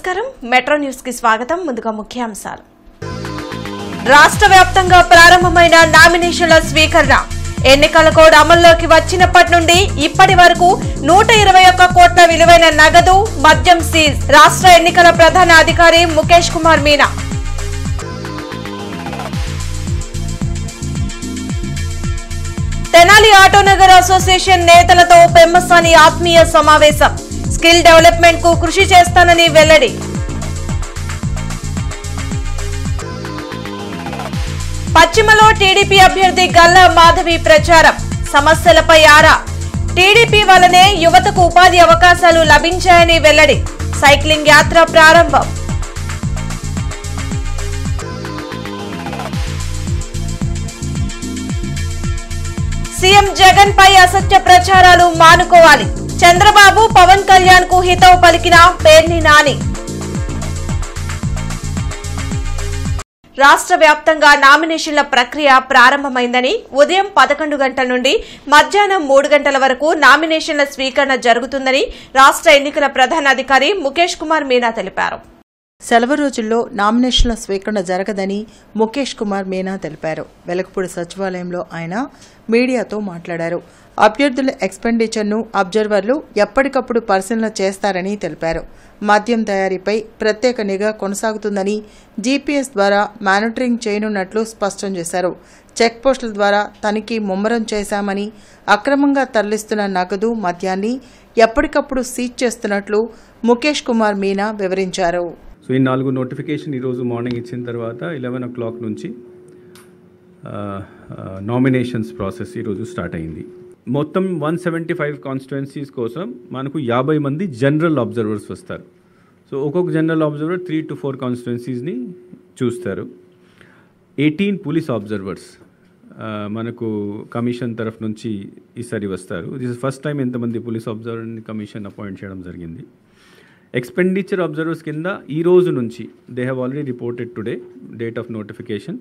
నమస్కారం metro news కి స్వాగతం ముందుగా ముఖ్యాంశాలు రాష్ట్ర వ్యాప్తంగా ప్రారంభమైన నామినేషన్ల స్వీకరణ ఎన్నికల కోడ్ అమల్లోకి వచ్చినప్పటి నుండి ఇప్పటి వరకు 121 కోట్ల విలువైన నగదు మద్యం సీజ్ రాష్ట్ర ఎన్నికల ప్రధాన అధికారి ముఖేష్ కుమార్ మీనా తెనాలి ఆటోనగర్ అసోసియేషన్ నేతలతో పెమ్మసాని ఆత్మీయ సమావేశం స్కిల్ డెవలప్మెంట్ కు కృషి చేస్తానని వెల్లడి పశ్చిమలో టీడీపీ అభ్యర్థి గల్లా మాధవి ప్రచారం సమస్యలపై ఆరా టీడీపీ వల్లనే యువతకు ఉపాధి అవకాశాలు లభించాయని వెల్లడి సైక్లింగ్ యాత్ర ప్రారంభం సీఎం జగన్ పై అసత్య ప్రచారాలు మానుకోవాలి చంద్రబాబు పవన్ కళ్యాణ్ కు హితవు పలికిన పేర్ని నాని రాష్ట్ర వ్యాప్తంగా నామినేషన్ల ప్రక్రియ ప్రారంభమైందని ఉదయం 11 గంటల నుండి మధ్యాహ్నం 3 గంటల వరకు నామినేషన్ల స్వీకరణ జరుగుతుందని రాష్ట్ర ఎన్నికల ప్రధాన అధికారి ముఖేష్ కుమార్ మీనా తెలిపారు. సెలవు రోజుల్లో నామినేషన్ల స్వీకరణ జరగదని ముఖేష్ కుమార్ మీనా తెలిపారు. వెలగపూడి సచివాలయంలో ఆయన మీడియాతో మాట్లాడారు. అభ్యర్థుల ఎక్స్పెండిచర్ను అబ్జర్వర్లు ఎప్పటికప్పుడు పరిశీలన చేస్తారని తెలిపారు. మద్యం తయారీపై ప్రత్యేక నిఘా కొనసాగుతుందని జీపీఎస్ ద్వారా మానిటరింగ్ చేయనున్నట్లు స్పష్టం చేశారు. చెక్పోస్టుల ద్వారా తనిఖీ ముమ్మరం చేశామని అక్రమంగా తరలిస్తున్న నగదు మద్యాన్ని ఎప్పటికప్పుడు సీజ్ చేస్తున్నట్లు ముఖేష్ కుమార్ మీనా వివరించారు. సో ఈ 4 నోటిఫికేషన్ ఈరోజు మార్నింగ్ ఇచ్చిన తర్వాత 11 o'clock నుంచి నామినేషన్స్ ప్రాసెస్ ఈరోజు స్టార్ట్ అయింది. మొత్తం 175 కాన్స్టిట్యుయెన్సీస్ కోసం మనకు 50 మంది జనరల్ అబ్జర్వర్స్ వస్తారు. సో ఒక్కొక్క జనరల్ అబ్జర్వర్ 3 to 4 కాన్స్టిట్యుయెన్సీస్ని చూస్తారు. 18 పోలీస్ అబ్జర్వర్స్ మనకు కమిషన్ తరఫు నుంచి ఈసారి వస్తారు. దిస్ ఇస్ ఫస్ట్ టైం ఎంతమంది పోలీస్ అబ్జర్వర్ని కమిషన్ అపాయింట్ చేయడం జరిగింది. ఎక్స్పెండిచర్ అబ్జర్వర్స్ కింద ఈ రోజు నుంచి they have already reported today date of notification.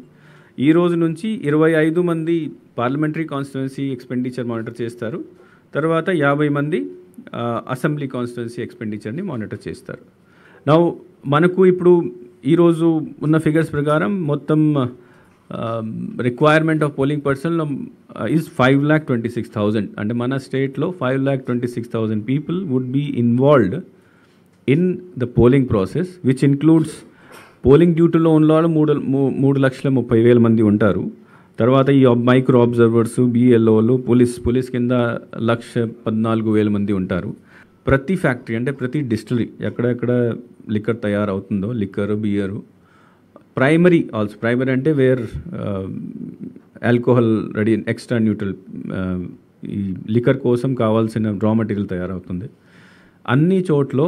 ఈ రోజు నుంచి 25 మంది పార్లమెంటరీ కాన్స్టిట్యుయెన్సీ ఎక్స్పెండిచర్ మానిటర్ చేస్తారు. తర్వాత 50 మంది అసెంబ్లీ కాన్స్టిట్యుయెన్సీ ఎక్స్పెండిచర్ని మానిటర్ చేస్తారు. నా మనకు ఇప్పుడు ఈరోజు ఉన్న ఫిగర్స్ ప్రకారం మొత్తం requirement of polling person is 5,26,000. అంటే మన స్టేట్లో 5,26,000 people would be involved in the polling process, which includes polling డ్యూటీలో ఉన్న వాళ్ళు 3,30,000 మంది ఉంటారు. తర్వాత ఈ మైక్రో అబ్జర్వర్స్, బిఎల్ఓలు, పోలీస్ కింద 1,14,000 మంది ఉంటారు. ప్రతి ఫ్యాక్టరీ అంటే ప్రతి డిస్టిలరీ ఎక్కడెక్కడ లిక్కర్ తయారవుతుందో లిక్కర్, బియరు, ప్రైమరీ అంటే where alcohol ready extra neutral ఈ లిక్కర్ కోసం కావాల్సిన రా మెటీరియల్ తయారవుతుంది. అన్ని చోట్ల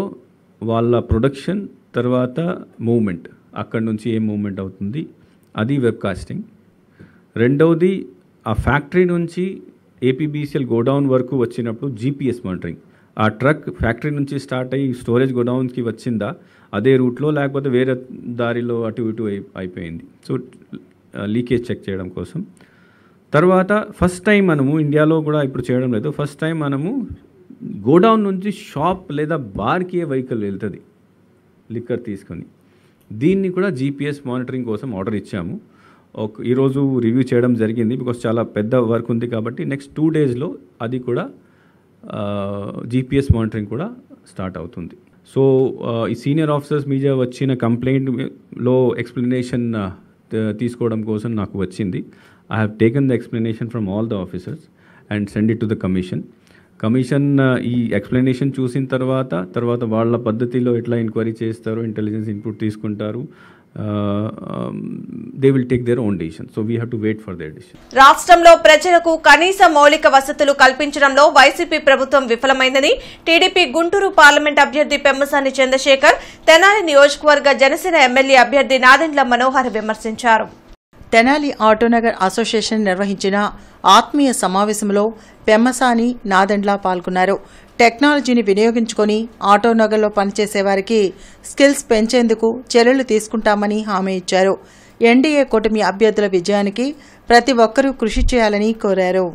వాళ్ళ ప్రొడక్షన్ తర్వాత మూవ్మెంట్ అక్కడి నుంచి ఏం మూవ్మెంట్ అవుతుంది అది వెబ్కాస్టింగ్. రెండవది ఆ ఫ్యాక్టరీ నుంచి ఏపీబీసీఎల్ గోడౌన్ వరకు వచ్చినప్పుడు జీపీఎస్ మానిటరింగ్. ఆ ట్రక్ ఫ్యాక్టరీ నుంచి స్టార్ట్ అయ్యి స్టోరేజ్ గోడౌన్కి వచ్చిందా అదే రూట్లో లేకపోతే వేరే దారిలో అటు ఇటు అయిపోయింది. సో లీకేజ్ చెక్ చేయడం కోసం. తర్వాత ఫస్ట్ టైం మనము ఇండియాలో కూడా ఇప్పుడు చేయడం లేదు, ఫస్ట్ టైం మనము గోడౌన్ నుంచి షాప్ లేదా బార్కి ఏ వెహికల్ వెళ్తుంది లిక్కర్ తీసుకొని, దీన్ని కూడా జీపీఎస్ మానిటరింగ్ కోసం ఆర్డర్ ఇచ్చాము. ఈరోజు రివ్యూ చేయడం జరిగింది బికాస్ చాలా పెద్ద వర్క్ ఉంది కాబట్టి నెక్స్ట్ 2 daysలో అది కూడా జీపీఎస్ మానిటరింగ్ కూడా స్టార్ట్ అవుతుంది. సో ఈ సీనియర్ ఆఫీసర్స్ మీద వచ్చిన కంప్లైంట్లో ఎక్స్ప్లెనేషన్ తీసుకోవడం కోసం నాకు వచ్చింది. I have taken the explanation from all the officers and send it to the commission. ఈ ఎక్స్ప్లెనేషన్ చూసిన తర్వాత వాళ్ళ పద్ధతిలో ఎట్లా ఎంక్వైరీ చేస్తారు, ఇంటెలిజెన్స్ ఇన్పుట్ తీసుకుంటారు, they will take their own decision. So we have to wait for their decision. రాష్ట్రంలో ప్రజలకు కనీస మౌలిక వసతులు కల్పించడంలో వైసీపీ ప్రభుత్వం విఫలమైందని టీడీపీ గుంటూరు పార్లమెంట్ అభ్యర్థి పెమ్మసాని చంద్రశేఖర్, తెనాలి నియోజకవర్గ జనసేన ఎమ్మెల్యే అభ్యర్థి నాదెండ్ల మనోహర్ విమర్శించారు. తెనాలి ఆటోనగర్ అసోసియేషన్ నిర్వహించిన ఆత్మీయ సమావేశంలో పెమ్మసాని, నాదెండ్ల పాల్గొన్నారు. టెక్నాలజీని వినియోగించుకొని ఆటోనగర్లో పనిచేసే వారికి స్కిల్స్ పెంచేందుకు చర్యలు తీసుకుంటామని హామీ ఇచ్చారు. ఎన్డీఏ కూటమి అభ్యర్థుల విజయానికి ప్రతి ఒక్కరూ కృషి చేయాలని కోరారు.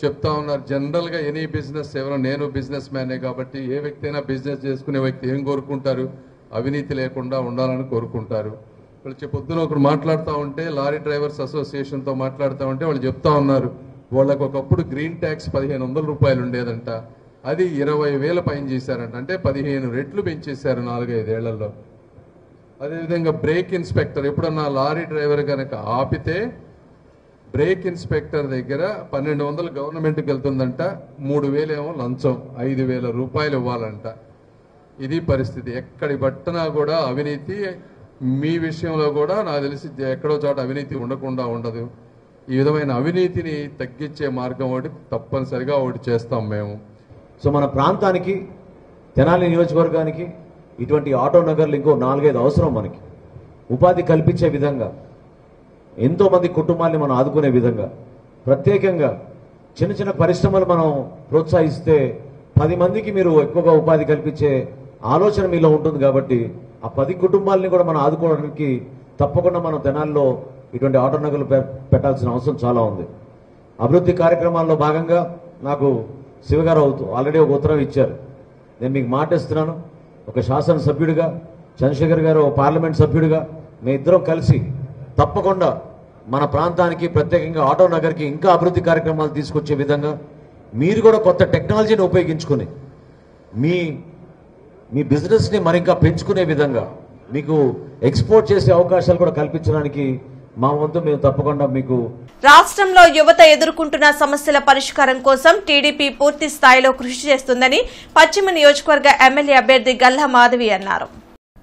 చెప్తా ఉన్నారు. జనరల్గా ఎనీ బిజినెస్, ఎవరో నేను బిజినెస్ మ్యానే కాబట్టి ఏ వ్యక్తి అయినా బిజినెస్ చేసుకునే వ్యక్తి ఏం కోరుకుంటారు, అవినీతి లేకుండా ఉండాలని కోరుకుంటారు. వాళ్ళు పొద్దున ఒకరు మాట్లాడుతూ ఉంటే లారీ డ్రైవర్స్ అసోసియేషన్తో మాట్లాడుతూ ఉంటే వాళ్ళు చెప్తా ఉన్నారు, వాళ్ళకు ఒకప్పుడు గ్రీన్ ట్యాక్స్ 1500 రూపాయలు ఉండేదంట, అది 20,000 పైన చేశారంట. అంటే 15 రెట్లు పెంచేశారు 4-5 ఏళ్లలో. అదేవిధంగా బ్రేక్ ఇన్స్పెక్టర్, ఎప్పుడన్నా లారీ డ్రైవర్ కనుక ఆపితే బ్రేక్ ఇన్స్పెక్టర్ దగ్గర 1200 గవర్నమెంట్కి వెళ్తుందంట, 3,000 ఏమో లంచం, 5,000 రూపాయలు ఇవ్వాలంట. ఇది పరిస్థితి. ఎక్కడి పట్టినా కూడా అవినీతి. మీ విషయంలో కూడా నాకు తెలిసి ఎక్కడో చోట అవినీతి ఉండకుండా ఉండదు. ఈ విధమైన అవినీతిని తగ్గించే మార్గం ఒకటి తప్పనిసరిగా ఒకటి చేస్తాం మేము. సో మన ప్రాంతానికి, తెనాలి నియోజకవర్గానికి ఇటువంటి ఆటో నగర్లు ఇంకో 4-5 అవసరం. మనకి ఉపాధి కల్పించే విధంగా, ఎంతోమంది కుటుంబాన్ని మనం ఆదుకునే విధంగా, ప్రత్యేకంగా చిన్న చిన్న పరిశ్రమలు మనం ప్రోత్సహిస్తే 10 మందికి మీరు ఎక్కువగా ఉపాధి కల్పించే ఆలోచన మీలో ఉంటుంది. కాబట్టి ఆ 10 కుటుంబాలని కూడా మనం ఆదుకోవడానికి తప్పకుండా మనం తెనాల్లో ఇటువంటి ఆటో నగర్లు పెట్టాల్సిన అవసరం చాలా ఉంది. అభివృద్ధి కార్యక్రమాల్లో భాగంగా నాకు శివగారు ఆల్రెడీ ఒక ఉత్తరం ఇచ్చారు. నేను మీకు మాట ఇస్తున్నాను, ఒక శాసనసభ్యుడిగా, చంద్రశేఖర్ గారు ఒక పార్లమెంట్ సభ్యుడిగా మీ ఇద్దరం కలిసి తప్పకుండా మన ప్రాంతానికి, ప్రత్యేకంగా ఆటో నగర్కి ఇంకా అభివృద్ధి కార్యక్రమాలు తీసుకొచ్చే విధంగా మీరు కూడా కొత్త టెక్నాలజీని ఉపయోగించుకుని మీ బిజినెస్ని మరింకా పెంచుకునే విధంగా, మీకు ఎక్స్పోర్ట్ చేసే అవకాశాలు కూడా కల్పించడానికి మా వంతు మేము తప్పకుండా మీకు. రాష్ట్రంలో యువత ఎదుర్కొంటున్న సమస్యల పరిష్కారం కోసం టీడీపీ పూర్తి స్థాయిలో కృషి చేస్తుందని పశ్చిమ నియోజకవర్గ ఎమ్మెల్యే అభ్యర్థి గల్లా మాధవి అన్నారు.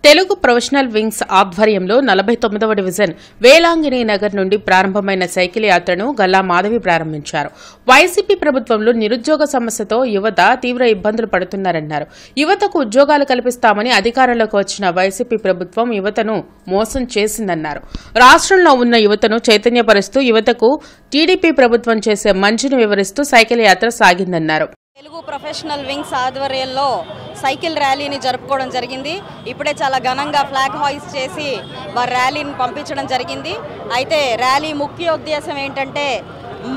తెలుగు ప్రొఫెషనల్ వింగ్స్ ఆధ్వర్యంలో 49వ డివిజన్ వేలాంగిణి నగర్ నుండి ప్రారంభమైన సైకిల్ యాత్రను గల్లా మాధవి ప్రారంభించారు. వైసీపీ ప్రభుత్వంలో నిరుద్యోగ సమస్యతో యువత తీవ్ర ఇబ్బందులు పడుతున్నారన్నారు. యువతకు ఉద్యోగాలు కల్పిస్తామని అధికారంలోకి వచ్చిన వైసీపీ ప్రభుత్వం యువతను మోసం చేసిందన్నారు. రాష్ట్రంలో ఉన్న యువతను చైతన్యపరుస్తూ యువతకు టీడీపీ ప్రభుత్వం చేసే మంచిని వివరిస్తూ సైకిల్ యాత్ర సాగిందన్నారు. తెలుగు ప్రొఫెషనల్ వింగ్స్ ఆధ్వర్యంలో సైకిల్ ర్యాలీని జరుపుకోవడం జరిగింది. ఇప్పుడే చాలా ఘనంగా ఫ్లాగ్ హాయిస్ట్ చేసి వారి ర్యాలీని పంపించడం జరిగింది. అయితే ర్యాలీ ముఖ్య ఉద్దేశం ఏంటంటే,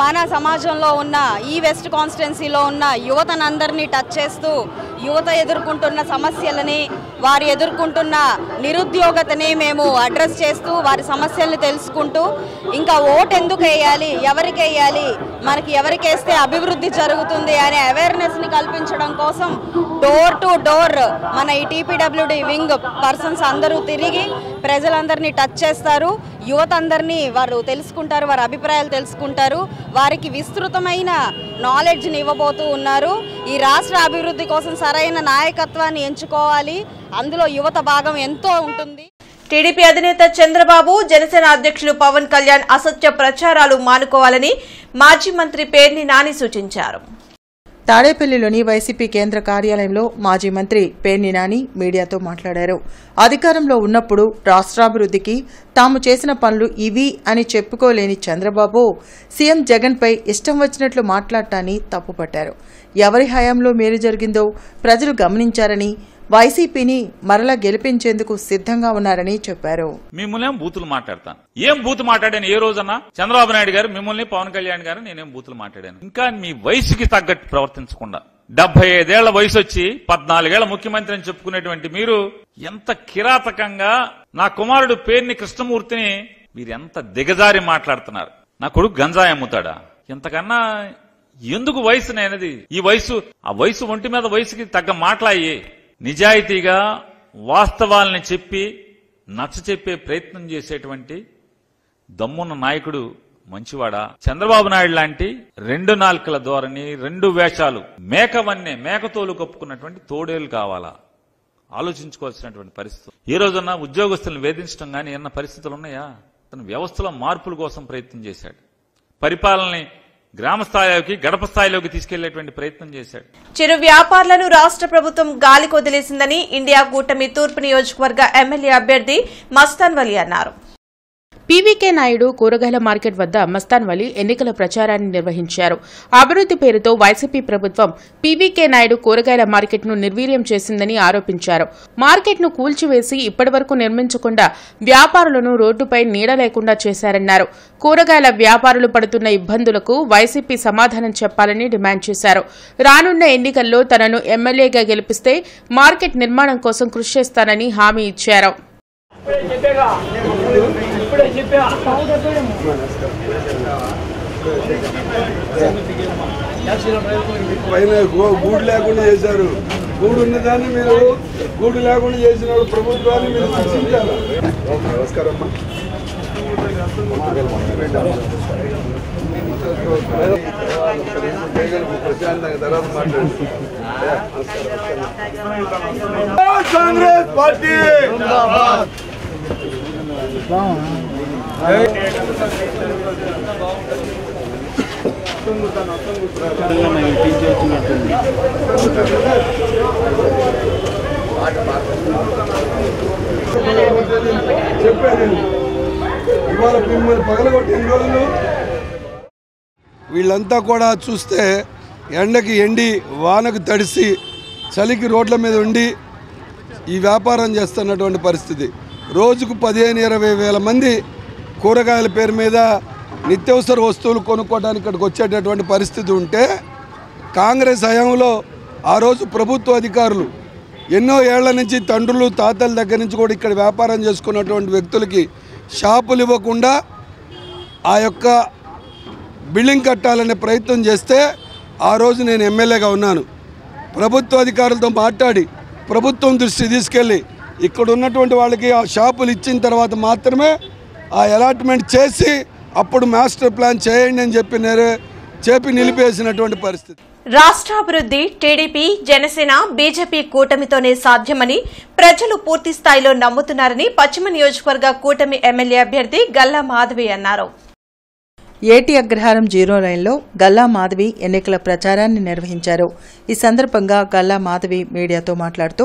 మన సమాజంలో ఉన్న ఈ వెస్ట్ కాన్స్టిట్యున్సీలో ఉన్న యువతనందరినీ టచ్ చేస్తూ యువత ఎదుర్కొంటున్న సమస్యలని, వారు ఎదుర్కొంటున్న నిరుద్యోగతని మేము అడ్రస్ చేస్తూ వారి సమస్యల్ని తెలుసుకుంటూ, ఇంకా ఓటు ఎందుకు వేయాలి, ఎవరికి వేయాలి, మనకి ఎవరికి వేస్తే అభివృద్ధి జరుగుతుంది అనే అవేర్నెస్ని కల్పించడం కోసం డోర్ టు డోర్ మన ఈ టీపీడబ్ల్యూడి వింగ్ పర్సన్స్ అందరూ తిరిగి ప్రజలందరినీ టచ్ చేస్తారు. యువత అందరినీ వారు తెలుసుకుంటారు, వారి అభిప్రాయాలు తెలుసుకుంటారు, వారికి విస్తృతమైన నాలెడ్జ్ని ఇవ్వబోతూ ఉన్నారు. ఈ రాష్ట్ర అభివృద్ధి కోసం సరైన నాయకత్వాన్ని ఎంచుకోవాలి, అందులో యువత భాగం ఎంతో ఉంటుంది. టీడీపీ అధినేత చంద్రబాబు, జనసేన అధ్యక్షులు పవన్ కళ్యాణ్ అసత్య ప్రచారాలు మానుకోవాలని మాజీ మంత్రి పేర్ని నాని సూచించారు. తాడేపల్లిలోని వైసీపీ కేంద్ర కార్యాలయంలో మాజీ మంత్రి పేర్ని నాని మీడియాతో మాట్లాడారు. అధికారంలో ఉన్నప్పుడు రాష్ట్రాభివృద్ధికి తాము చేసిన పనులు ఇవి అని చెప్పుకోలేని చంద్రబాబు సీఎం జగన్పై ఇష్టం వచ్చినట్లు మాట్లాడటాన్ని తప్పుపట్టారు. ఎవరి హయాంలో మేలు జరిగిందో ప్రజలు గమనించారని, వైసీపీని మరలా గెలిపించేందుకు సిద్ధంగా ఉన్నారని చెప్పారు. మిమ్మల్ని బూతులు మాట్లాడతాను, ఏం బూతు మాట్లాడాను ఏ రోజన్నా? చంద్రబాబు నాయుడు గారు మిమ్మల్ని, పవన్ కళ్యాణ్ గారు నేనేం బూతులు మాట్లాడాను? ఇంకా మీ వయసుకి తగ్గట్టు ప్రవర్తించకుండా 75 ఏళ్ల వయసు వచ్చి 14 ఏళ్ల ముఖ్యమంత్రి అని చెప్పుకునేటువంటి మీరు ఎంత కిరాతకంగా నా కుమారుడు పేర్ని కృష్ణమూర్తిని మీరు ఎంత దిగజారి మాట్లాడుతున్నారు. నా కొడుకు గంజాయి అమ్ముతాడా? ఎంతకన్నా ఎందుకు వయసు అనేది? ఈ వయసు, ఆ వయసు ఒంటి మీద వయసుకి తగ్గ మాట్లాయి నిజాయితీగా వాస్తవాల్ని చెప్పి నచ్చ చెప్పే ప్రయత్నం చేసేటువంటి దమ్మున్న నాయకుడు మంచివాడా? చంద్రబాబు నాయుడు లాంటి 2 నాలుకల ధోరణి, 2 వేషాలు, మేకతోలు కప్పుకున్నటువంటి తోడేలు కావాలా? ఆలోచించుకోవాల్సినటువంటి పరిస్థితి. ఏ రోజున్నా ఉద్యోగస్తులను వేధించడం కానీ ఏమన్నా పరిస్థితులు ఉన్నాయా? తన వ్యవస్థలో మార్పుల కోసం ప్రయత్నం చేశాడు. పరిపాలనని గ్రామ స్థాయిలోకి, గడప స్థాయిలోకి తీసుకెళ్లేటువంటి ప్రయత్నం చేశాడు. చిరు వ్యాపారులను రాష్ట్ర ప్రభుత్వం గాలికి వదిలేసిందని ఇండియా కూటమి తూర్పు నియోజకవర్గ ఎమ్మెల్యే అభ్యర్థి మస్తాన్ వలి అన్నారు. పీవీకే నాయుడు కూరగాయల మార్కెట్ వద్ద మస్తాన్ వలి ఎన్నికల ప్రచారాన్ని నిర్వహించారు. అభివృద్ది పేరుతో వైసీపీ ప్రభుత్వం పీవీకే నాయుడు కూరగాయల మార్కెట్ను నిర్వీర్యం చేసిందని ఆరోపించారు. మార్కెట్ను కూల్చివేసి ఇప్పటివరకు నిర్మించకుండా వ్యాపారులను రోడ్డుపై నీడ లేకుండా చేశారన్నారు. కూరగాయల వ్యాపారులు పడుతున్న ఇబ్బందులకు వైసీపీ సమాధానం చెప్పాలని డిమాండ్ చేశారు. రానున్న ఎన్నికల్లో తనను ఎమ్మెల్యేగా గెలిపిస్తే మార్కెట్ నిర్మాణం కోసం కృషి చేస్తానని హామీ ఇచ్చారు. పైన గూడు లేకుండా చేశారు. గూడు ఉన్నదాన్ని మీరు గూడు లేకుండా చేసిన ప్రభుత్వాన్ని మీరు శిక్షించాలి. నమస్కారం అమ్మా. ప్రశాంతంగా తర్వాత మాట్లాడు. కాంగ్రెస్ పార్టీ చెప్పాను. ఇవాళ మిమ్మల్ని పగలగొట్టిన రోజులు వీళ్ళంతా కూడా చూస్తే ఎండకి ఎండి వానకు తడిసి చలికి రోడ్ల మీద ఉండి ఈ వ్యాపారం చేస్తున్నటువంటి పరిస్థితి. రోజుకు 15-20 వేల మంది కూరగాయల పేరు మీద నిత్యావసర వస్తువులు కొనుక్కోవడానికి ఇక్కడికి వచ్చేటటువంటి పరిస్థితి ఉంటే, కాంగ్రెస్ హయాంలో ఆ రోజు ప్రభుత్వ అధికారులు ఎన్నో ఏళ్ల నుంచి తండ్రులు తాతల దగ్గర నుంచి కూడా ఇక్కడ వ్యాపారం చేసుకున్నటువంటి వ్యక్తులకి షాపులు ఇవ్వకుండా ఆ యొక్క బిల్డింగ్ కట్టాలనే ప్రయత్నం చేస్తే ఆ రోజు నేను ఎమ్మెల్యేగా ఉన్నాను. ప్రభుత్వ అధికారులతో మాట్లాడి ప్రభుత్వం దృష్టి తీసుకెళ్ళి ఇక్కడ ఉన్నటువంటి వాళ్ళకి ఆ షాపులు ఇచ్చిన తర్వాత మాత్రమే ఆ అలాట్మెంట్ చేసి అప్పుడు మాస్టర్ ప్లాన్ చేయండి అని చెప్పి నిలిపేసినటువంటి పరిస్థితి. రాష్ట్రాభివృద్ది టీడీపీ, జనసేన, బీజేపీ కూటమితోనే సాధ్యమని ప్రజలు పూర్తి స్థాయిలో నమ్ముతున్నారని పశ్చిమ నియోజకవర్గ కూటమి ఎమ్మెల్యే అభ్యర్థి గల్లా మాధవి అన్నారు. ఏటి అగ్రహారం 0 లైన్లో గల్లా మాధవి ఎన్నికల ప్రచారాన్ని నిర్వహించారు. ఈ సందర్భంగా గల్లా మాధవి మీడియాతో మాట్లాడుతూ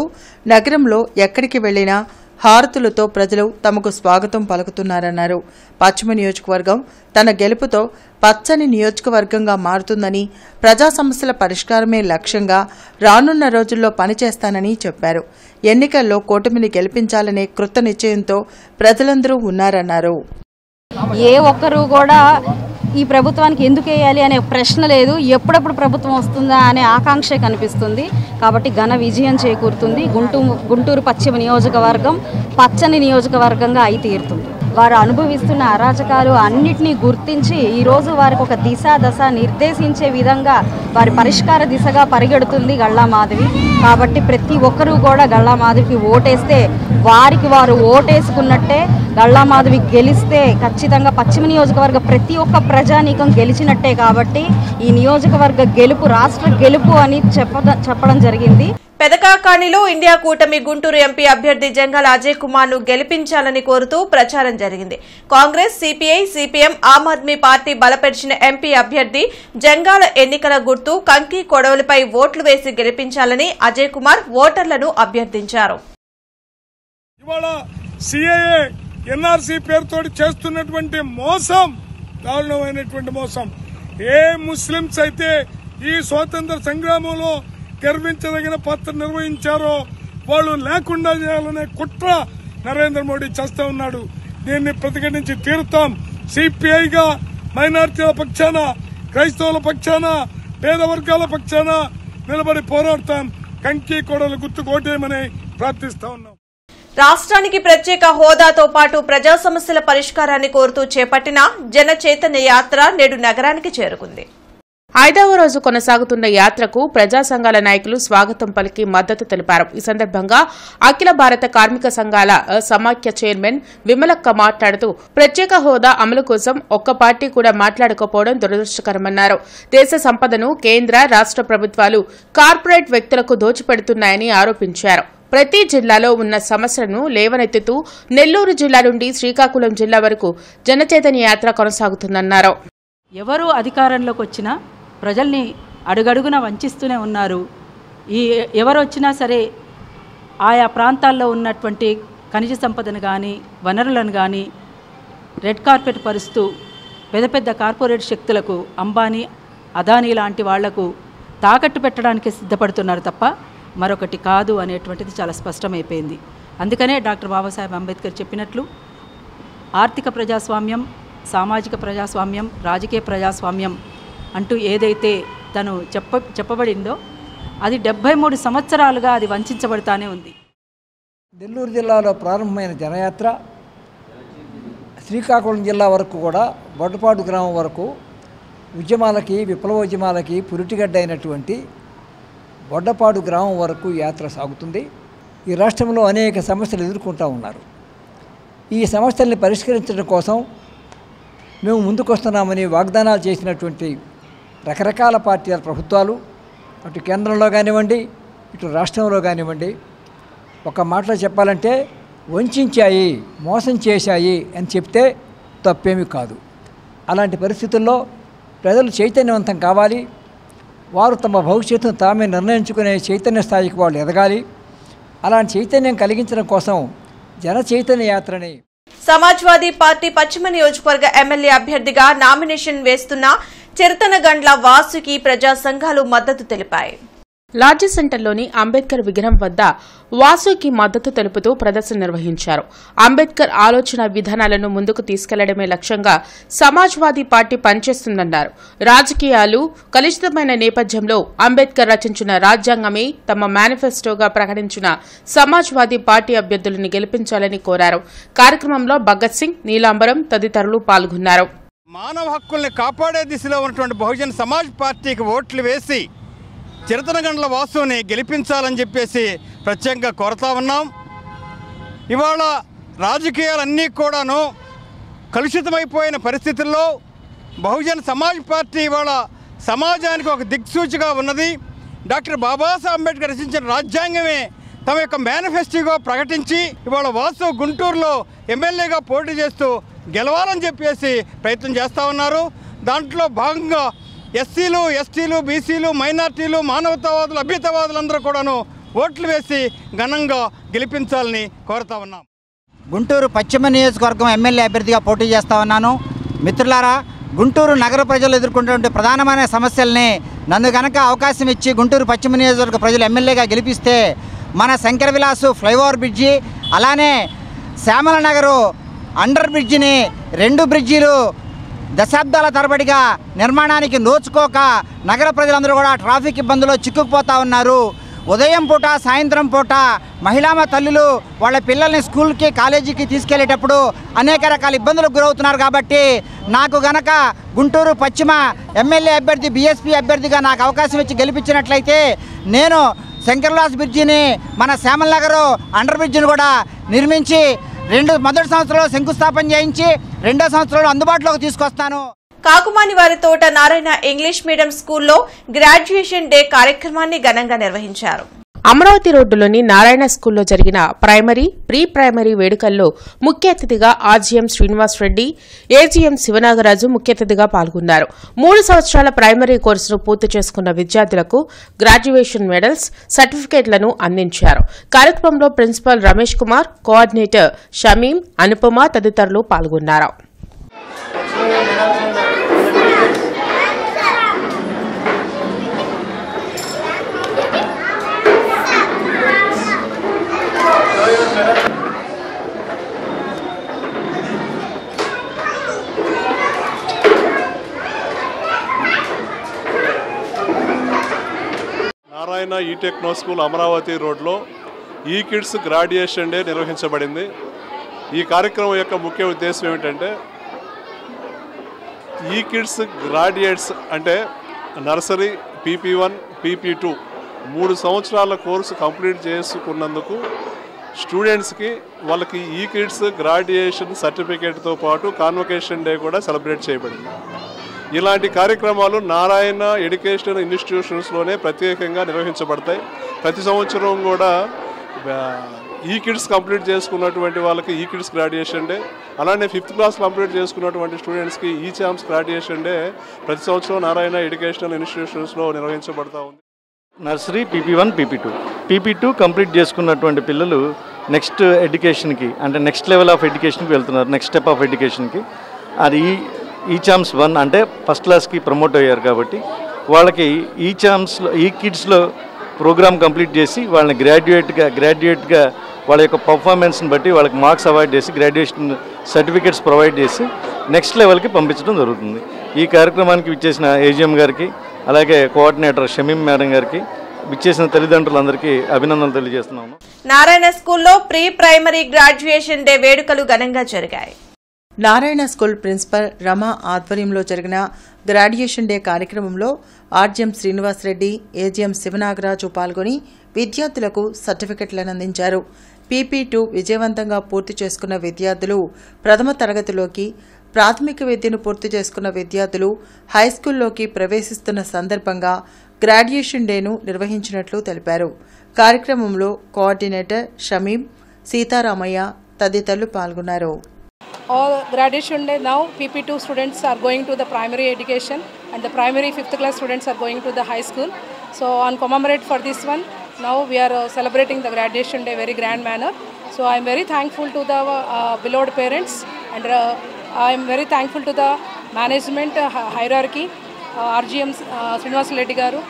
నగరంలో ఎక్కడికి వెళ్లినా హారతులతో ప్రజలు తమకు స్వాగతం పలుకుతున్నారన్నారు. పశ్చిమ నియోజకవర్గం తన గెలుపుతో పచ్చని నియోజకవర్గంగా మారుతుందని, ప్రజా సమస్యల పరిష్కారమే లక్ష్యంగా రానున్న రోజుల్లో పనిచేస్తానని చెప్పారు. ఎన్నికల్లో కూటమిని గెలిపించాలనే కృత నిశ్చయంతో ప్రజలందరూ ఉన్నారన్నారు. ఏ ఒక్కరు కూడా ఈ ప్రభుత్వానికి ఎందుకు వేయాలి అనే ప్రశ్న లేదు. ఎప్పుడప్పుడు ప్రభుత్వం వస్తుందా అనే ఆకాంక్ష కనిపిస్తుంది. కాబట్టి ఘన విజయం చేకూరుతుంది. గుంటూరు పశ్చిమ నియోజకవర్గం పచ్చని నియోజకవర్గంగా అయి తీరుతుంది. వారు అనుభవిస్తున్న అరాచకాలు అన్నిటినీ గుర్తించి ఈరోజు వారికి ఒక దశ నిర్దేశించే విధంగా వారి పరిష్కార దిశగా పరిగెడుతుంది గల్లా మాధవి. కాబట్టి ప్రతి ఒక్కరూ కూడా గల్లా మాధవికి ఓటేస్తే వారికి వారు ఓటేసుకున్నట్టే. గల్లా మాధవి గెలిస్తే ఖచ్చితంగా పశ్చిమ నియోజకవర్గ ప్రతి ఒక్క ప్రజానీకం గెలిచినట్టే. కాబట్టి ఈ నియోజకవర్గ గెలుపు రాష్ట్ర గెలుపు అని చెప్పడం జరిగింది. పెదకాకాణిలో ఇండియా కూటమి గుంటూరు ఎంపీ అభ్యర్థి జంగాల అజయ్ కుమార్ ను గెలిపించాలని కోరుతూ ప్రచారం జరిగింది. Congress, CPI, CPM, Aam Aadmi party బలపరిచిన ఎంపీ అభ్యర్థి జంగాల ఎన్నికల గుర్తు కంకి కొడవలిపై ఓట్లు వేసి గెలిపించాలని అజయ్ కుమార్ ఓటర్లను అభ్యర్థించారు. ఇవాళ సిఏఏ ఎన్ఆర్సీ పేరుతో చేస్తున్నటువంటి మోసం దారుణమైనటువంటి మోసం. ఏ ముస్లింస్ అయితే ఈ స్వాతంత్ర సంగ్రామంలో గర్వించదగిన పాత్ర నిర్వహించారో వాళ్ళు లేకుండా చేయాలనే కుట్ర నరేంద్ర మోడీ చేస్తా ఉన్నాడు. దీన్ని ప్రతిఘటించి తీరుతాం. సిపిఐగా మైనార్టీల పక్షాన, క్రైస్తవుల పక్షాన, పేద వర్గాల పక్షాన నిలబడి పోరాడతాం. కంకి కొడలు గుర్తు కోటేయమని ప్రార్థిస్తా ఉన్నాం. రాష్ట్రానికి ప్రత్యేక హోదాతో పాటు ప్రజా సమస్యల పరిష్కారాన్ని కోరుతూ చేపట్టిన జన చైతన్య యాత్ర నేడు నగరానికి చేరుకుంది. 5వ రోజు కొనసాగుతున్న యాత్రకు ప్రజా సంఘాల నాయకులు స్వాగతం పలికి మద్దతు తెలిపారు. ఈ సందర్భంగా అఖిల భారత కార్మిక సంఘాల సమాఖ్య చైర్మన్ విమలక్క మాట్లాడుతూ ప్రత్యేక హోదా అమలు కోసం ఒక్క పార్టీ కూడా మాట్లాడకపోవడం దురదృష్టకరమన్నారు. దేశ సంపదను కేంద్ర, రాష్ట్ర ప్రభుత్వాలు కార్పొరేట్ వ్యక్తులకు దోచిపెడుతున్నాయని ఆరోపించారు. ప్రతి జిల్లాలో ఉన్న సమస్యలను లేవనెత్తుతూ నెల్లూరు జిల్లా నుండి శ్రీకాకుళం జిల్లా వరకు జనచైతన్య యాత్ర కొనసాగుతుందన్నారు. ఎవరు అధికారంలోకి వచ్చినా ప్రజల్ని అడుగడుగున వంచిస్తూనే ఉన్నారు. ఎవరు వచ్చినా సరే ఆయా ప్రాంతాల్లో ఉన్నటువంటి ఖనిజ సంపదను కానీ, వనరులను కానీ రెడ్ కార్పెట్ పరుస్తూ పెద్ద పెద్ద కార్పొరేట్ శక్తులకు, అంబానీ, అదానీ లాంటి వాళ్లకు తాకట్టు పెట్టడానికి సిద్ధపడుతున్నారు తప్ప మరొకటి కాదు అనేటువంటిది చాలా స్పష్టమైపోయింది. అందుకనే డాక్టర్ బాబాసాహెబ్ అంబేద్కర్ చెప్పినట్లు ఆర్థిక ప్రజాస్వామ్యం, సామాజిక ప్రజాస్వామ్యం, రాజకీయ ప్రజాస్వామ్యం అంటూ ఏదైతే తను చెప్పబడిందో అది 73 సంవత్సరాలుగా అది వంచబడుతూనే ఉంది. నెల్లూరు జిల్లాలో ప్రారంభమైన జనయాత్ర శ్రీకాకుళం జిల్లా వరకు కూడా బొడ్డపాడు గ్రామం వరకు ఉద్యమాలకి, విప్లవోద్యమాలకి పురిటిగడ్డ అయినటువంటి బొడ్డపాడు గ్రామం వరకు యాత్ర సాగుతుంది. ఈ రాష్ట్రంలో అనేక సమస్యలు ఎదుర్కొంటూ ఉన్నారు. ఈ సమస్యల్ని పరిష్కరించడం కోసం మేము ముందుకొస్తున్నామని వాగ్దానాలు చేసినటువంటి రకరకాల పార్టీల ప్రభుత్వాలు అటు కేంద్రంలో కానివ్వండి, ఇటు రాష్ట్రంలో కానివ్వండి, ఒక మాటలో చెప్పాలంటే వంచాయి, మోసం చేశాయి అని చెప్తే తప్పేమీ కాదు. అలాంటి పరిస్థితుల్లో ప్రజలు చైతన్యవంతం కావాలి. వారు తమ భవిష్యత్తును తామే నిర్ణయించుకునే చైతన్య స్థాయికి వాళ్ళు ఎదగాలి. అలాంటి చైతన్యం కలిగించడం కోసం జన చైతన్య యాత్రని సమాజ్వాదీ పార్టీ పశ్చిమ నియోజకవర్గ ఎమ్మెల్యే అభ్యర్థిగా నామినేషన్ వేస్తున్న చిరతనగండ్ల వాసుకి ప్రజా సంఘాలు మద్దతు తెలిపాయి. లాడ్జీ సెంటర్లోని అంబేద్కర్ విగ్రహం వద్ద వాసుకి మద్దతు తెలుపుతూ ప్రదర్శన నిర్వహించారు. అంబేద్కర్ ఆలోచన విధానాలను ముందుకు తీసుకెళ్లడమే లక్ష్యంగా సమాజ్వాదీ పార్టీ పనిచేస్తుందన్నారు. రాజకీయాలు కలుషితమైన నేపథ్యంలో అంబేద్కర్ రచించిన రాజ్యాంగమే తమ మేనిఫెస్టోగా ప్రకటించిన సమాజ్వాదీ పార్టీ అభ్యర్థులను గెలిపించాలని కోరారు. కార్యక్రమంలో భగత్ సింగ్, నీలాంబరం తదితరులు పాల్గొన్నారు. మానవ హక్కుల్ని కాపాడే దిశలో ఉన్నటువంటి బహుజన్ సమాజ్ పార్టీకి ఓట్లు వేసి చిరతనగండ్ల వాసుని గెలిపించాలని చెప్పేసి ప్రత్యేకంగా కోరుతా ఉన్నాం. ఇవాళ రాజకీయాలన్నీ కూడాను కలుషితమైపోయిన పరిస్థితుల్లో బహుజన్ సమాజ్ పార్టీ ఇవాళ సమాజానికి ఒక దిక్సూచిగా ఉన్నది. డాక్టర్ బాబాసాహెబ్ అంబేద్కర్ రచించిన రాజ్యాంగమే తమ యొక్క మేనిఫెస్టోగా ప్రకటించి ఇవాళ వాసు గుంటూరులో ఎమ్మెల్యేగా పోటీ చేస్తూ గెలవాలని చెప్పేసి ప్రయత్నం చేస్తూ ఉన్నారు. దాంట్లో భాగంగా ఎస్సీలు, ఎస్టీలు, బీసీలు, మైనార్టీలు, మానవతావాదులు, అభ్యుతవాదులందరూ కూడాను ఓట్లు వేసి ఘనంగా గెలిపించాలని కోరుతా ఉన్నాం. గుంటూరు పశ్చిమ నియోజకవర్గం ఎమ్మెల్యే అభ్యర్థిగా పోటీ చేస్తా ఉన్నాను. మిత్రులారా, గుంటూరు నగర ప్రజలు ఎదుర్కొంటున్న ప్రధానమైన సమస్యల్ని నన్ను గనక అవకాశం ఇచ్చి గుంటూరు పశ్చిమ నియోజకవర్గ ప్రజలు ఎమ్మెల్యేగా గెలిపిస్తే మన శంకర విలాసు ఫ్లైఓవర్ బ్రిడ్జి, అలానే శ్యామల నగరు అండర్ బ్రిడ్జిని, 2 బ్రిడ్జీలు దశాబ్దాల తరబడిగా నిర్మాణానికి నోచుకోక నగర ప్రజలందరూ కూడా ట్రాఫిక్ ఇబ్బందుల్లో చిక్కుకుపోతూ ఉన్నారు. ఉదయం పూట, సాయంత్రం పూట మహిళా తల్లులు వాళ్ళ పిల్లల్ని స్కూల్కి, కాలేజీకి తీసుకెళ్లేటప్పుడు అనేక రకాల ఇబ్బందులకు గురవుతున్నారు. కాబట్టి నాకు గనక గుంటూరు పశ్చిమ ఎమ్మెల్యే అభ్యర్థి, బీఎస్పీ అభ్యర్థిగా నాకు అవకాశం ఇచ్చి గెలిపించినట్లయితే నేను శంకర్లాస్ బ్రిడ్జిని, మన శ్యామల నగరు అండర్ బ్రిడ్జిని కూడా నిర్మించి మొదటి సంవత్సరంలో శంకుస్థాపన చేయించి 2వ సంవత్సరంలో అందుబాటులోకి తీసుకొస్తాను. కాకుమాని వారి తోట నారాయణ ఇంగ్లీష్ మీడియం స్కూల్లో గ్రాడ్యుయేషన్ డే కార్యక్రమాన్ని ఘనంగా నిర్వహించారు. అమరావతి రోడ్డులోని నారాయణ స్కూల్లో జరిగిన ప్రైమరీ, ప్రీ ప్రైమరీ వేడుకల్లో ముఖ్య అతిథిగా ఆర్జీఎం శ్రీనివాస్ రెడ్డి, ఏజీఎం శివనాగరాజు ముఖ్య అతిథిగా పాల్గొన్నారు. 3 సంవత్సరాల ప్రైమరీ కోర్సును పూర్తి చేసుకున్న విద్యార్థులకు గ్రాడ్యుయేషన్ మెడల్స్, సర్టిఫికేట్లను అందించారు. కార్యక్రమంలో ప్రిన్సిపల్ రమేష్ కుమార్, కోఆర్డినేటర్ షమీం, అనుపమ తదితరులు పాల్గొన్నారు. నారాయణ ఈ టెక్నో స్కూల్ అమరావతి రోడ్లో ఈ కిడ్స్ గ్రాడ్యుయేషన్ డే నిర్వహించబడింది. ఈ కార్యక్రమం యొక్క ముఖ్య ఉద్దేశం ఏమిటంటే, ఈ కిడ్స్ గ్రాడ్యుయేట్స్ అంటే నర్సరీ, PP1, PP2 3 సంవత్సరాల కోర్సు కంప్లీట్ చేసుకున్నందుకు స్టూడెంట్స్కి వాళ్ళకి ఈ కిడ్స్ గ్రాడ్యుయేషన్ సర్టిఫికేట్తో పాటు కాన్వకేషన్ డే కూడా సెలబ్రేట్ చేయబడింది. ఇలాంటి కార్యక్రమాలు నారాయణ ఎడ్యుకేషనల్ ఇన్స్టిట్యూషన్స్లోనే ప్రత్యేకంగా నిర్వహించబడతాయి. ప్రతి సంవత్సరం కూడా ఈ కిడ్స్ కంప్లీట్ చేసుకున్నటువంటి వాళ్ళకి ఈ కిడ్స్ గ్రాడ్యుయేషన్ డే, అలానే 5th క్లాస్ కంప్లీట్ చేసుకున్నటువంటి స్టూడెంట్స్కి ఈ ఛాంప్స్ గ్రాడ్యుయేషన్ డే ప్రతి సంవత్సరం నారాయణ ఎడ్యుకేషనల్ ఇన్స్టిట్యూషన్స్లో నిర్వహించబడతా ఉంది. నర్సరీ PP1, PP2 కంప్లీట్ చేసుకున్నటువంటి పిల్లలు నెక్స్ట్ ఎడ్యుకేషన్కి అంటే నెక్స్ట్ లెవెల్ ఆఫ్ ఎడ్యుకేషన్కి వెళ్తున్నారు, నెక్స్ట్ స్టెప్ ఆఫ్ ఎడ్యుకేషన్కి. అది ఈ ఛాన్స్ 1 అంటే ఫస్ట్ క్లాస్కి ప్రమోట్ అయ్యారు కాబట్టి వాళ్ళకి ఈ ఛాన్స్లో ఈ కిడ్స్లో ప్రోగ్రామ్ కంప్లీట్ చేసి వాళ్ళని గ్రాడ్యుయేట్గా వాళ్ళ యొక్క పర్ఫార్మెన్స్ని బట్టి వాళ్ళకి మార్క్స్ అవాయిడ్ చేసి గ్రాడ్యుయేషన్ సర్టిఫికేట్స్ ప్రొవైడ్ చేసి నెక్స్ట్ లెవెల్కి పంపించడం జరుగుతుంది. ఈ కార్యక్రమానికి విచ్చేసిన ఏజీఎం గారికి అలాగే కోఆర్డినేటర్ షమీం మేడం గారికి విచ్చేసిన తల్లిదండ్రులందరికీ అభినందనలు తెలియజేస్తున్నాము. నారాయణ స్కూల్లో ప్రీ ప్రైమరీ గ్రాడ్యుయేషన్ డే వేడుకలు ఘనంగా జరిగాయి. నారాయణ స్కూల్ ప్రిన్సిపల్ రమా ఆధ్వర్యంలో జరిగిన గ్రాడ్యుయేషన్ డే కార్యక్రమంలో ఆర్జీఎం శ్రీనివాసరెడ్డి, ఏజీఎం శివనాగరాజు పాల్గొని విద్యార్థులకు సర్టిఫికెట్లను అందించారు. PP2 విజయవంతంగా పూర్తి చేసుకున్న విద్యార్థులు ప్రథమ తరగతిలోకి, ప్రాథమిక విద్యను పూర్తి చేసుకున్న విద్యార్థులు హైస్కూల్లోకి ప్రవేశిస్తున్న సందర్భంగా గ్రాడ్యుయేషన్ డేను నిర్వహించినట్లు తెలిపారు. కార్యక్రమంలో కోఆర్డినేటర్ షమీం, సీతారామయ్య తదితరులు పాల్గొన్నారు. All graduation day now PP2 students are going to the primary education and the primary 5th class students are going to the high school. So on commemorate for this one, now we are celebrating the graduation day very grand manner. So I am very thankful to the beloved parents and I am very thankful to the management hierarchy, RGM Srinivas Reddy garu,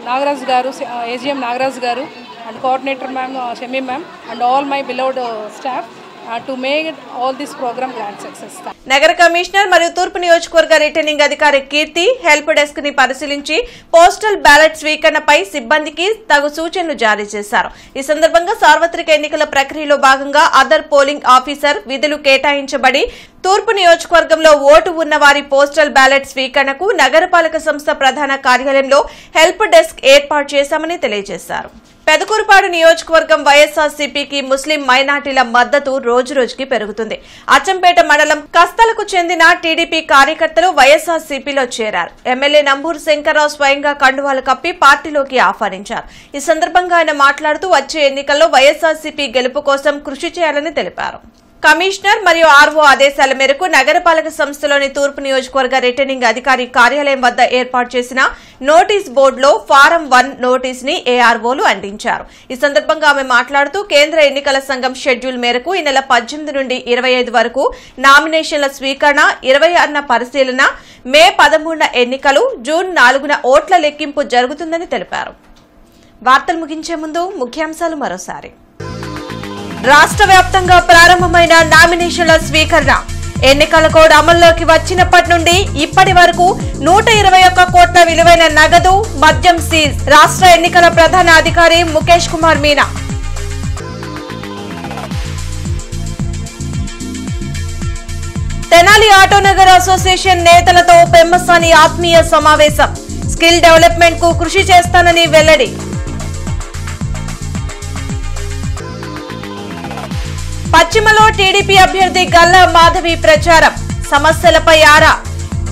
Nagaraj garu, AGM Nagaraj garu and coordinator ma'am Shemi ma'am and all my beloved staff. To make all this program grand success. నగర commissioner మరియు తూర్పు నియోజకవర్గ returning అధికారి కీర్తి help desk ని పరిశీలించి postal ballot స్వీకరణపై సిబ్బందికి తగు సూచనలు జారీ చేశారు. ఈ సందర్భంగా సార్వత్రిక ఎన్నికల ప్రక్రియలో భాగంగా అదర్ పోలింగ్ ఆఫీసర్ విధులు కేటాయించబడి తూర్పు నియోజకవర్గంలో ఓటు ఉన్న వారి పోస్టల్ బ్యాలెట్ స్వీకరణకు నగరపాలక సంస్థ ప్రధాన కార్యాలయంలో హెల్ప్ డెస్క్ ఏర్పాటు చేశామని తెలియజేశారు. పెదకూరుపాడు నియోజకవర్గం వైఎస్ఆర్సీపీకి ముస్లిం మైనార్టీల మద్దతు రోజురోజుకి పెరుగుతుంది. అచ్చంపేట మండలం కస్తలకు చెందిన టీడీపీ కార్యకర్తలు వైఎస్ఆర్సీపీలో చేరారు. ఎమ్మెల్యే నంబూరు శంకర్రావు స్వయంగా కండువాలు కప్పి పార్టీలోకి ఆహ్వానించారు. ఈ సందర్భంగా ఆయన మాట్లాడుతూ వచ్చే ఎన్నికల్లో వైఎస్ఆర్సీపీ గెలుపు కోసం కృషి చేయాలని తెలిపారు. కమిషనర్ మరియు ఆర్ఓ ఆదేశాల మేరకు నగరపాలక సంస్థలోని తూర్పు నియోజకవర్గ రిటర్నింగ్ అధికారి కార్యాలయం వద్ద ఏర్పాటు చేసిన నోటీస్ బోర్డులో ఫారం 1 నోటీస్ ని ఏఆర్ఓలు అందించారు. ఈ సందర్భంగా ఆమె మాట్లాడుతూ కేంద్ర ఎన్నికల సంఘం షెడ్యూల్ మేరకు ఈ నెల 18 నుండి 25 వరకు నామినేషన్ల స్వీకరణ, 26న పరిశీలన, మే 13న ఎన్నికలు, జూన్ 4న ఓట్ల లెక్కింపు జరుగుతుందని తెలిపారు. వార్తలు ముగించే ముందు ముఖ్యాంశాలు మరోసారి. రాష్ట్ర వ్యాప్తంగా ప్రారంభమైన నామినేషన్ల స్వీకరణ. ఎన్నికల కోడ్ అమల్లోకి వచ్చినప్పటి నుండి ఇప్పటి వరకు 121 కోట్ల విలువైన నగదు, మద్యం సీజ్. రాష్ట్ర ఎన్నికల ప్రధాన అధికారి ముఖేష్ కుమార్ మీనా. తెనాలి ఆటోనగర్ అసోసియేషన్ నేతలతో పెమ్మసాని ఆత్మీయ సమావేశం. స్కిల్ డెవలప్మెంట్ కు కృషి చేస్తానని వెల్లడి. పశ్చిమలో టీడీపీ అభ్యర్థి గల్లా మాధవి ప్రచారం. సమస్యలపై ఆరా.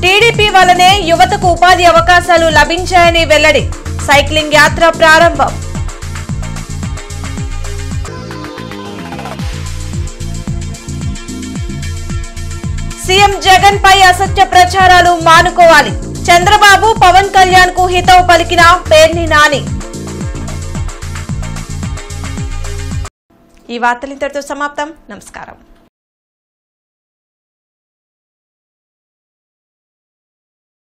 టీడీపీ వల్లనే యువతకు ఉపాధి అవకాశాలు లభించాయని వెల్లడి. సైక్లింగ్ యాత్ర ప్రారంభం. సీఎం జగన్ పై అసత్య ప్రచారాలు మానుకోవాలి. చంద్రబాబు, పవన్ కళ్యాణ్ కు హితవు పలికిన పేర్ని నాని. ఈ వార్తలు ఇంతటితో సమాప్తం. నమస్కారం.